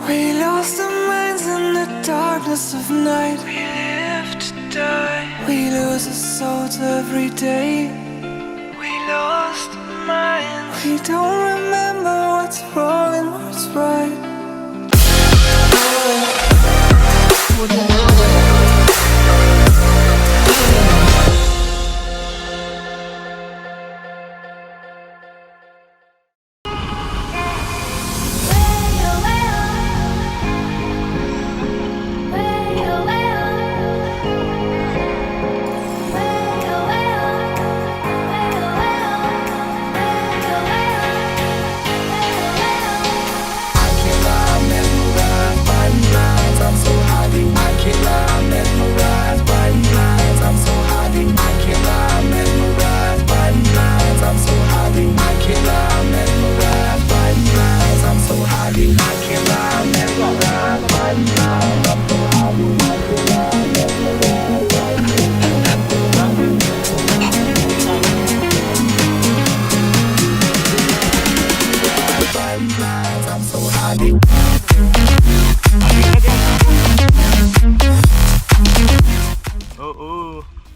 We lost our minds in the darkness of night. We live to die. We lose our souls every day. We lost our minds. We don't remember what's wrong and what's right.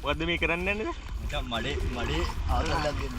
මොකද්ද මේ කරන්න යන්නේ? නිකන් මඩේ ආවල්ලක් දෙන්න.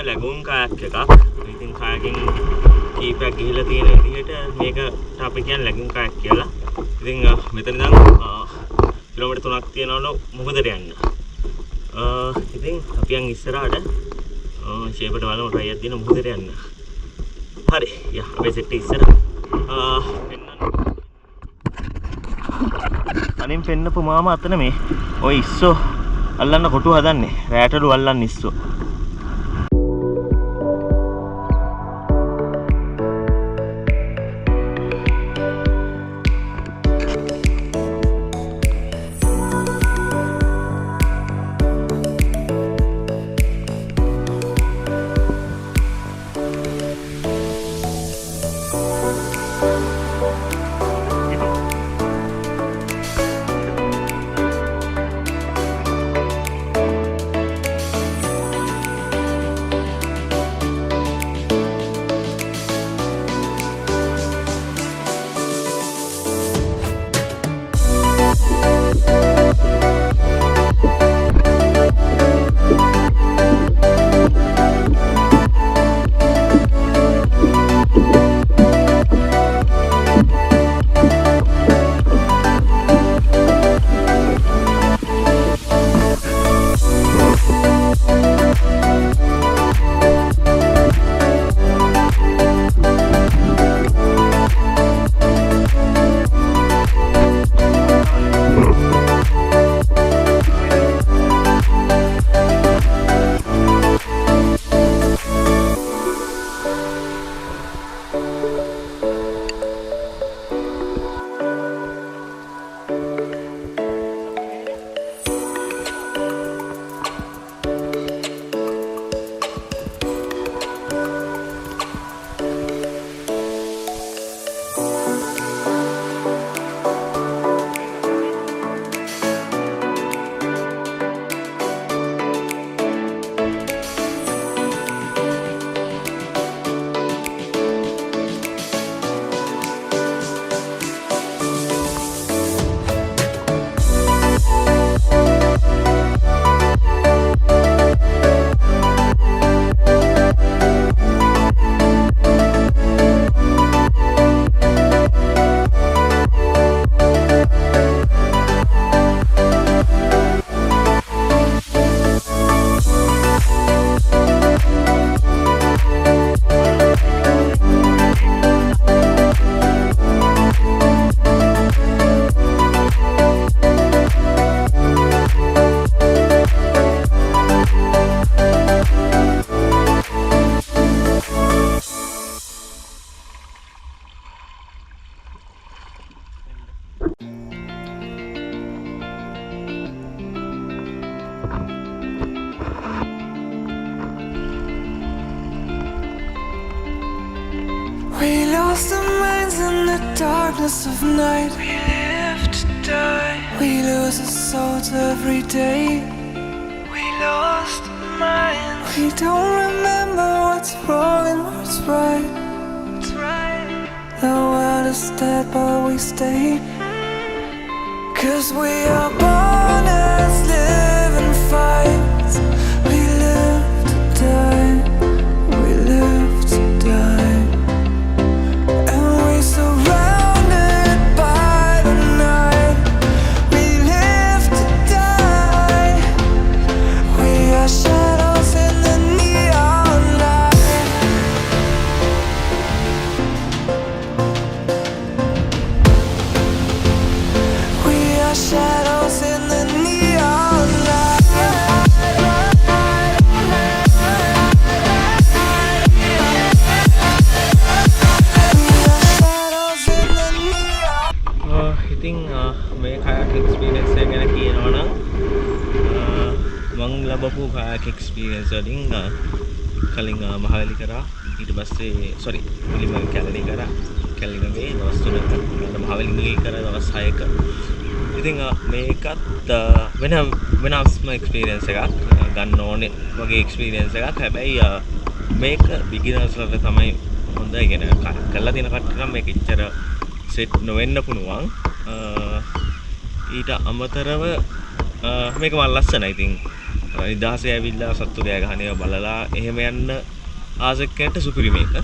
lagoon kayak එකක්. ඉතින් kayaking කීපයක් ගිහිලා තියෙන විදිහට මේකට අපි කියන්නේ lagoon kayak කියලා. ඉතින් මෙතන ඉඳන් කිලෝමීටර් 3ක් තියනවලු මුහුදට යන්න. ඉතින් අපි යන් ඉස්සරහට ෂේපට බලමු try එකක් දෙන මුහුදට යන්න. හරි. යා අපි සෙට් ඉස්සර. අනින් පෙන්නපු මාම අතන මේ ඔය ඉස්සෝ අල්ලන්න කොටු හදන්නේ. රෑටලු අල්ලන්න ඉස්සෝ. darkness of night. We live to die. We lose our souls every day. We lost our minds. We don't remember what's wrong and what's right. The world is dead but we stay. 'Cause we are born as living fights. We live to die. We live to die. And we surrounded by the night. We live to die. We are shadows in the neon light. We are shadows in the neon light. ඉතින් මේ kayak experience එක ගැන කියනවා නම් මම ලැබපු kayak experience වලින් කලින් මහවැලි කරා ඊට පස්සේ මුලින්ම කැලණි කරා කැලණි නෙවෙයි දවස් 3ක් මහවැලි කරා දවස් 6ක ඉතින් මේකත් වෙනස්ම experience එකක් ගන්න ඕනේ වගේ experience එකක් හැබැයි මේක beginners ලාට තමයි හොඳ ඉගෙන කරලා තියෙන කට්ටියට නම් මේක ඉච්චර සෙට් නොවෙන්න පුළුවන් ඊට අමතරව මේක මම ලස්සනයි ඉතින් නිදහසේ ඇවිල්ලා සත්තු ගෑ ගහන ඒවා බලලා එහෙම යන්න ආසෙක්කන්ට සුපිරි මේක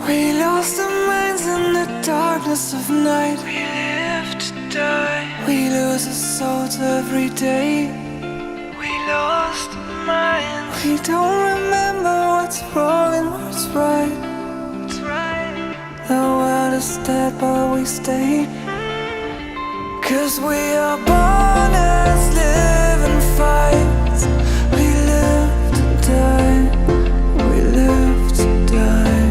We lost our minds in the darkness of night. We live to die. We lose our souls every day. We lost our minds. We don't remember what's wrong and what's right. The world is dead but we stay. 'Cause we are born as living fights. We live to die. We live to die.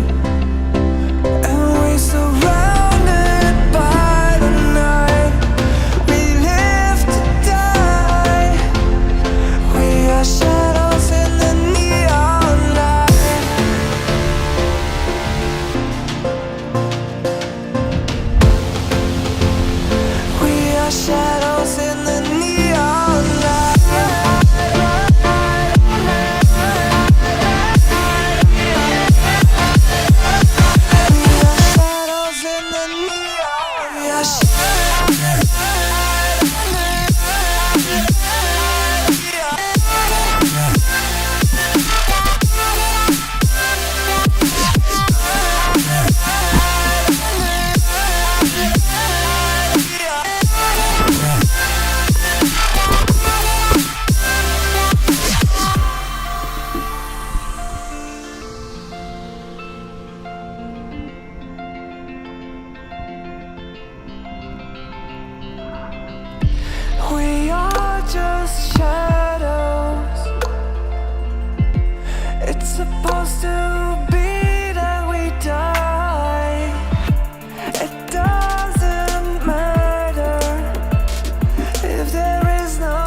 And we surrounded by the night. We live to die. We are shadows in the neon light. We are shadows in the neon light. We are shadows in the neon. We are We are just shadows. It's supposed to be that we die. It doesn't matter if there is no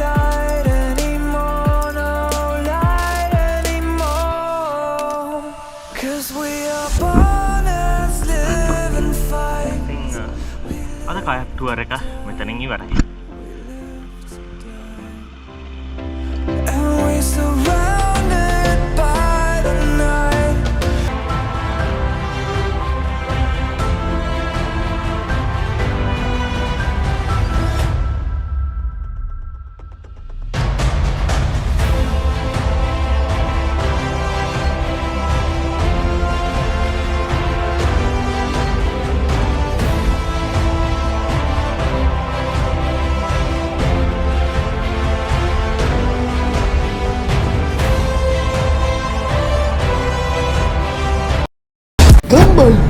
light anymore, no light anymore. 'Cause we are born as living fights. අද kayak tour එක මෙතනින් ඉවරයි And we surrounded by the night.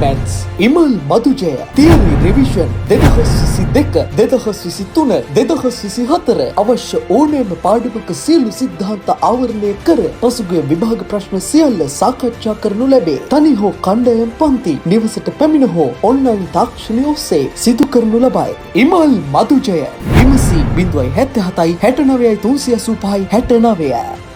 Maths ඉමල් මදුජය Theory Revision 2022 2023 2024 අවශ්‍ය ඕනෑම පාඩමක සියලු සිද්ධාන්ත ආවරණය කර පසුගිය විභාග ප්‍රශ්න සියල්ල සාකච්ඡා කරනු ලැබේ. තනි හෝ කණ්ඩායම් පන්ති නිවසට පැමිණ හෝ ඔන්ලයින් තාක්ෂණය ඔස්සේ සිදු කරනු ලබයි. ඉමල් මදුජය විමසී 077 69 385 69